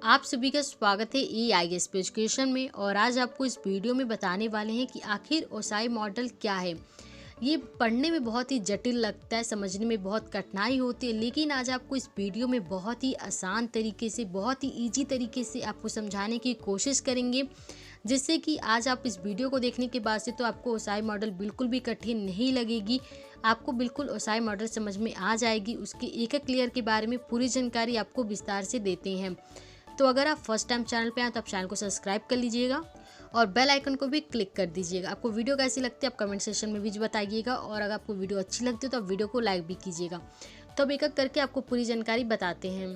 आप सभी का स्वागत है EIS पे एजुकेशन में। और आज आपको इस वीडियो में बताने वाले हैं कि आखिर ओसाई मॉडल क्या है। ये पढ़ने में बहुत ही जटिल लगता है, समझने में बहुत कठिनाई होती है, लेकिन आज आपको इस वीडियो में बहुत ही आसान तरीके से, बहुत ही इजी तरीके से आपको समझाने की कोशिश करेंगे, जिससे कि आज आप इस वीडियो को देखने के बाद से तो आपको ओसाई मॉडल बिल्कुल भी कठिन नहीं लगेगी। आपको बिल्कुल ओसाई मॉडल समझ में आ जाएगी। उसके एक एक लेयर के बारे में पूरी जानकारी आपको विस्तार से देते हैं। तो अगर आप फर्स्ट टाइम चैनल पे आए तो आप चैनल को सब्सक्राइब कर लीजिएगा और बेल आइकन को भी क्लिक कर दीजिएगा। आपको वीडियो कैसी लगती है आप कमेंट सेक्शन में भी बताइएगा, और अगर आपको वीडियो अच्छी लगती है तो आप वीडियो को लाइक भी कीजिएगा। तो अब एक एक करके आपको पूरी जानकारी बताते हैं।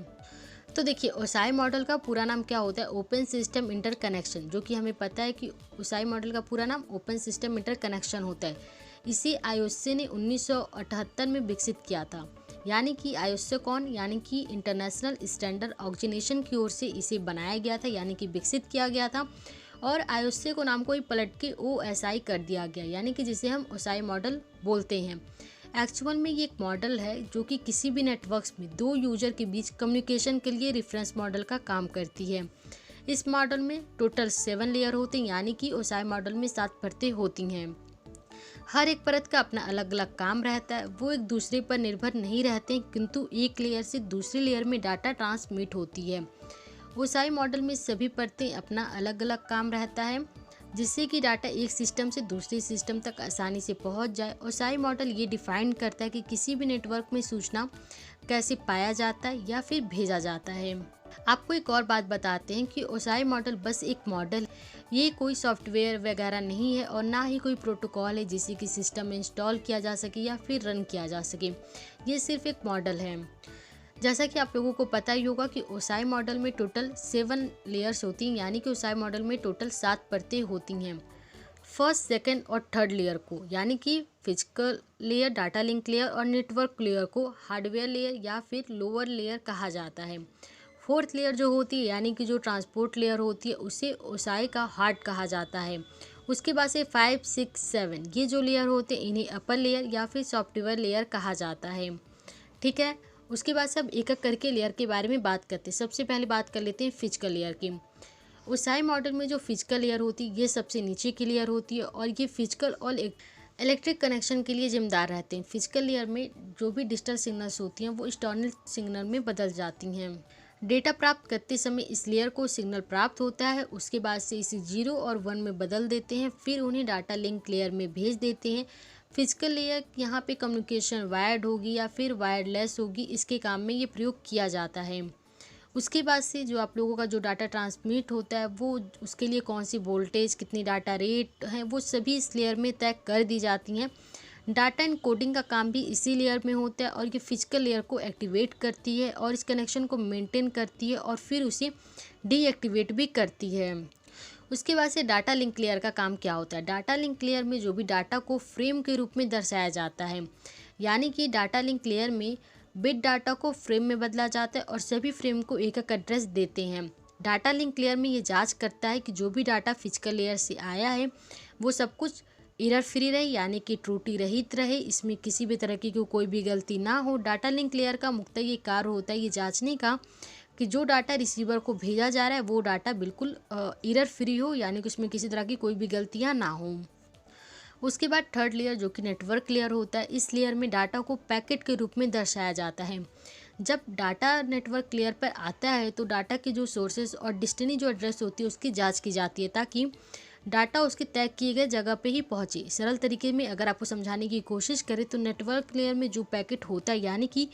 तो देखिए, ओसाई मॉडल का पूरा नाम क्या होता है? ओपन सिस्टम इंटरकनेक्शन, जो कि हमें पता है कि ओसाई मॉडल का पूरा नाम ओपन सिस्टम इंटरकनेक्शन होता है। इसे आईओएससी ने 1978 में विकसित किया था। यानी कि आईओएससी कौन? यानी कि इंटरनेशनल स्टैंडर्ड ऑर्गेनाइजेशन की ओर से इसे बनाया गया था, यानी कि विकसित किया गया था। और आईओएससी को नाम को ही पलट के ओएसआई कर दिया गया, यानी कि जिसे हम ओसाई मॉडल बोलते हैं। एक्चुअल में ये एक मॉडल है जो कि किसी भी नेटवर्क्स में दो यूजर के बीच कम्युनिकेशन के लिए रेफरेंस मॉडल का काम करती है। इस मॉडल में टोटल 7 लेयर होते हैं, यानी कि ओसाई मॉडल में 7 परतें होती हैं। हर एक परत का अपना अलग अलग काम रहता है, वो एक दूसरे पर निर्भर नहीं रहते, किंतु एक लेयर से दूसरी लेयर में डाटा ट्रांसमिट होती है। ओसाई मॉडल में सभी परतें अपना अलग अलग काम रहता है, जिससे कि डाटा एक सिस्टम से दूसरे सिस्टम तक आसानी से पहुंच जाए। ओसाई मॉडल ये डिफाइन करता है कि किसी भी नेटवर्क में सूचना कैसे पाया जाता है या फिर भेजा जाता है। आपको एक और बात बताते हैं कि ओसाई मॉडल बस एक मॉडल, ये कोई सॉफ्टवेयर वगैरह नहीं है और ना ही कोई प्रोटोकॉल है जिसे कि सिस्टम में इंस्टॉल किया जा सके या फिर रन किया जा सके। ये सिर्फ एक मॉडल है। जैसा कि आप लोगों को पता ही होगा कि ओसाई मॉडल में टोटल 7 लेयर्स होती हैं, यानी कि ओसाई मॉडल में टोटल 7 परतें होती हैं। फर्स्ट, सेकंड और थर्ड लेयर को, यानी कि physical layer, data link layer और नेटवर्क लेयर को हार्डवेयर लेयर या फिर लोअर लेयर कहा जाता है। फोर्थ लेयर जो होती है, यानी कि जो ट्रांसपोर्ट लेयर होती है, उसे ओसाई का हार्ट कहा जाता है। उसके बाद से 5, 6, 7 ये जो लेयर होते हैं, इन्हें अपर लेयर या फिर सॉफ्टवेयर लेयर कहा जाता है। ठीक है, उसके बाद से अब एक एक करके लेयर के बारे में बात करते हैं। सबसे पहले बात कर लेते हैं फिजिकल लेयर की। ओसाई मॉडल में जो फिजिकल लेयर होती है, ये सबसे नीचे की लेयर होती है और ये फिजिकल और इलेक्ट्रिक कनेक्शन के लिए जिम्मेदार रहते हैं। फिजिकल लेयर में जो भी डिजिटल सिग्नल्स होती हैं वो एक्सटर्नल सिग्नल में बदल जाती हैं। डेटा प्राप्त करते समय इस लेयर को सिग्नल प्राप्त होता है, उसके बाद से इसे 0 और 1 में बदल देते हैं, फिर उन्हें डाटा लिंक लेयर में भेज देते हैं। फिजिकल लेयर यहाँ पे कम्युनिकेशन वायर्ड होगी या फिर वायरलेस होगी, इसके काम में ये प्रयोग किया जाता है। उसके बाद से जो आप लोगों का जो डाटा ट्रांसमिट होता है, वो उसके लिए कौन सी वोल्टेज, कितनी डाटा रेट है, वो सभी इस लेयर में तय कर दी जाती हैं। डाटा एनकोडिंग का काम भी इसी लेयर में होता है और ये फिजिकल लेयर को एक्टिवेट करती है और इस कनेक्शन को मेंटेन करती है और फिर उसे डीएक्टिवेट भी करती है। उसके बाद से डाटा लिंक लेयर का काम क्या होता है? डाटा लिंक लेयर में जो भी डाटा को फ्रेम के रूप में दर्शाया जाता है, यानी कि डाटा लिंक लेयर में बिट डाटा को फ्रेम में बदला जाता है और सभी फ्रेम को एक एक एड्रेस देते हैं। डाटा लिंक लेयर में ये जांच करता है कि जो भी डाटा फिजिकल लेयर से आया है वो सब कुछ एरर फ्री रहे, यानी कि त्रुटि रहित रहे, इसमें किसी भी तरह की कोई भी गलती ना हो। डाटा लिंक लेयर का मुख्य ये कार्य होता है ये जांचने का कि जो डाटा रिसीवर को भेजा जा रहा है वो डाटा बिल्कुल एरर फ्री हो, यानी कि उसमें किसी तरह की कोई भी गलतियां ना हो। उसके बाद थर्ड लेयर जो कि नेटवर्क लेयर होता है, इस लेयर में डाटा को पैकेट के रूप में दर्शाया जाता है। जब डाटा नेटवर्क लेयर पर आता है तो डाटा के जो सोर्सेज और डेस्टिनी जो एड्रेस होती है उसकी जांच की जाती है, ताकि डाटा उसके तय किए गए जगह पे ही पहुंचे। सरल तरीके में अगर आपको समझाने की कोशिश करें तो नेटवर्क लेयर में जो पैकेट होता है, यानी कि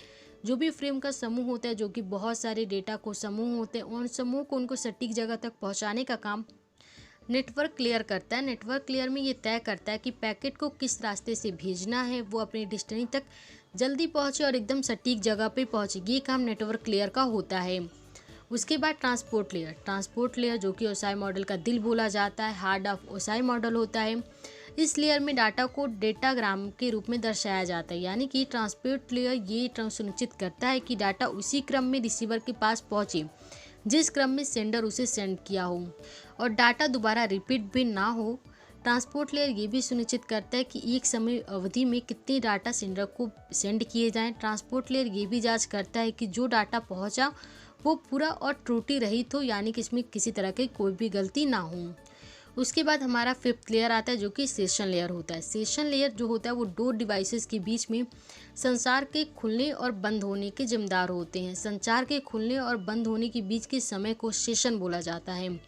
जो भी फ्रेम का समूह होता है, जो कि बहुत सारे डेटा को समूह होते हैं, उन समूह को उनको सटीक जगह तक पहुंचाने का काम नेटवर्क लेयर करता है। नेटवर्क लेयर में ये तय करता है कि पैकेट को किस रास्ते से भेजना है, वो अपनी डेस्टिनी तक जल्दी पहुंचे और एकदम सटीक जगह पे पहुंचे। ये काम नेटवर्क लेयर का होता है। उसके बाद ट्रांसपोर्ट लेयर। ट्रांसपोर्ट लेयर जो कि ओसाई मॉडल का दिल बोला जाता है, हार्ट ऑफ ओसाई मॉडल होता है। इस लेयर में डाटा को डेटाग्राम के रूप में दर्शाया जाता है, यानी कि ट्रांसपोर्ट लेयर ये सुनिश्चित करता है कि डाटा उसी क्रम में रिसीवर के पास पहुंचे जिस क्रम में सेंडर उसे सेंड किया हो और डाटा दोबारा रिपीट भी ना हो। ट्रांसपोर्ट लेयर ये भी सुनिश्चित करता है कि एक समय अवधि में कितने डाटा सेंडर को सेंड किए जाएं। ट्रांसपोर्ट लेयर ये भी जांच करता है कि जो डाटा पहुंचा वो पूरा और त्रुटि रहित हो, यानी कि इसमें किसी तरह की कोई भी गलती ना हो। उसके बाद हमारा फिफ्थ लेयर आता है जो कि सेशन लेयर होता है। सेशन लेयर जो होता है वो दो डिवाइसेस के बीच में संचार के खुलने और बंद होने के जिम्मेदार होते हैं। संचार के खुलने और बंद होने के बीच के समय को सेशन बोला जाता है।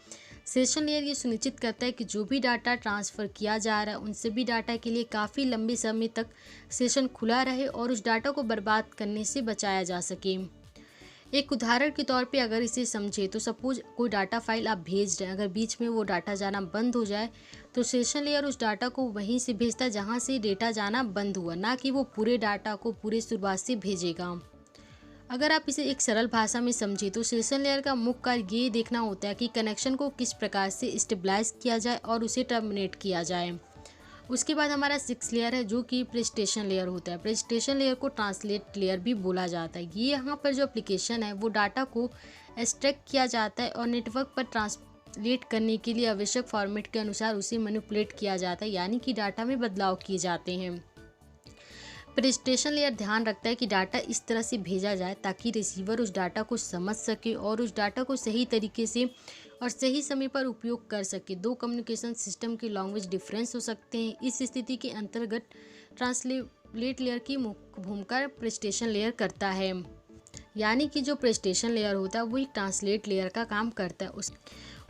सेशन लेयर ये सुनिश्चित करता है कि जो भी डाटा ट्रांसफ़र किया जा रहा है उन सभी डाटा के लिए काफ़ी लंबे समय तक सेशन खुला रहे और उस डाटा को बर्बाद करने से बचाया जा सके। एक उदाहरण के तौर पे अगर इसे समझे तो सपोज कोई डाटा फाइल आप भेज रहे हैं, अगर बीच में वो डाटा जाना बंद हो जाए तो सेशन लेयर उस डाटा को वहीं से भेजता है जहाँ से डेटा जाना बंद हुआ, ना कि वो पूरे डाटा को पूरे शुरुआत से भेजेगा। अगर आप इसे एक सरल भाषा में समझें तो सेशन लेयर का मुख्य कार्य ये देखना होता है कि कनेक्शन को किस प्रकार से स्टेबलाइज किया जाए और उसे टर्मिनेट किया जाए। उसके बाद हमारा सिक्स लेयर है जो कि प्रेस्टेशन लेयर होता है। प्रेस्टेशन लेयर को ट्रांसलेट लेयर भी बोला जाता है। ये यहाँ पर जो एप्लीकेशन है वो डाटा को एक्सट्रैक्ट किया जाता है और नेटवर्क पर ट्रांसलेट करने के लिए आवश्यक फॉर्मेट के अनुसार उसे मैनिपुलेट किया जाता है, यानी कि डाटा में बदलाव किए जाते हैं। प्रेस्टेशन लेयर ध्यान रखता है कि डाटा इस तरह से भेजा जाए ताकि रिसीवर उस डाटा को समझ सके और उस डाटा को सही तरीके से और सही समय पर उपयोग कर सके। दो कम्युनिकेशन सिस्टम के लैंग्वेज डिफरेंस हो सकते हैं। इस स्थिति के अंतर्गत ट्रांसलेट लेयर की मुख्य भूमिका प्रेस्टेशन लेयर करता है, यानी कि जो प्रेस्टेशन लेयर होता है वो एक ट्रांसलेट लेयर का काम करता है।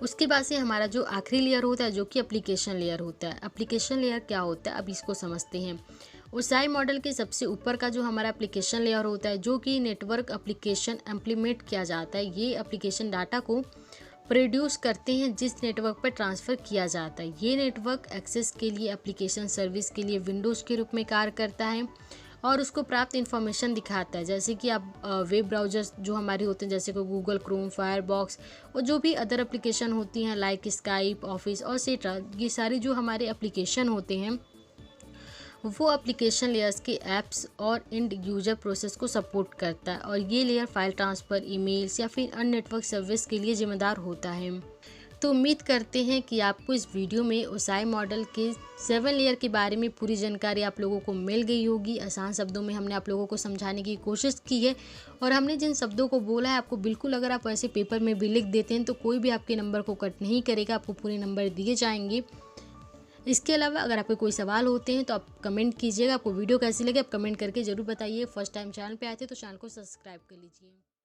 उसके बाद से हमारा जो आखिरी लेयर होता है जो कि एप्लीकेशन लेयर होता है। एप्लीकेशन लेयर क्या होता है अब इसको समझते हैं। ओएसआई मॉडल के सबसे ऊपर का जो हमारा एप्लीकेशन लेयर होता है जो कि नेटवर्क एप्लीकेशन इम्प्लीमेंट किया जाता है। ये एप्लीकेशन डाटा को प्रोड्यूस करते हैं जिस नेटवर्क पर ट्रांसफ़र किया जाता है। ये नेटवर्क एक्सेस के लिए एप्लीकेशन सर्विस के लिए विंडोज़ के रूप में कार्य करता है और उसको प्राप्त इन्फॉर्मेशन दिखाता है, जैसे कि आप वेब ब्राउज़र्स जो हमारे होते हैं जैसे कि गूगल क्रोम, फायरबॉक्स और जो भी अदर एप्लीकेशन होती हैं लाइक स्काइप, ऑफिस और सेट्रा, ये सारी जो हमारे एप्लीकेशन होते हैं वो एप्लीकेशन लेयर्स के ऐप्स और एंड यूजर प्रोसेस को सपोर्ट करता है और ये लेयर फाइल ट्रांसफ़र, ईमेल्स या फिर अन्य नेटवर्क सर्विस के लिए जिम्मेदार होता है। तो उम्मीद करते हैं कि आपको इस वीडियो में ओएसआई मॉडल के 7 लेयर के बारे में पूरी जानकारी आप लोगों को मिल गई होगी। आसान शब्दों में हमने आप लोगों को समझाने की कोशिश की है और हमने जिन शब्दों को बोला है आपको बिल्कुल अगर आप ऐसे पेपर में भी लिख देते हैं तो कोई भी आपके नंबर को कट नहीं करेगा, आपको पूरे नंबर दिए जाएंगे। इसके अलावा अगर आपके कोई सवाल होते हैं तो आप कमेंट कीजिएगा। आपको वीडियो कैसी लगे आप कमेंट करके ज़रूर बताइए। फर्स्ट टाइम चैनल पे आए थे तो चैनल को सब्सक्राइब कर लीजिए।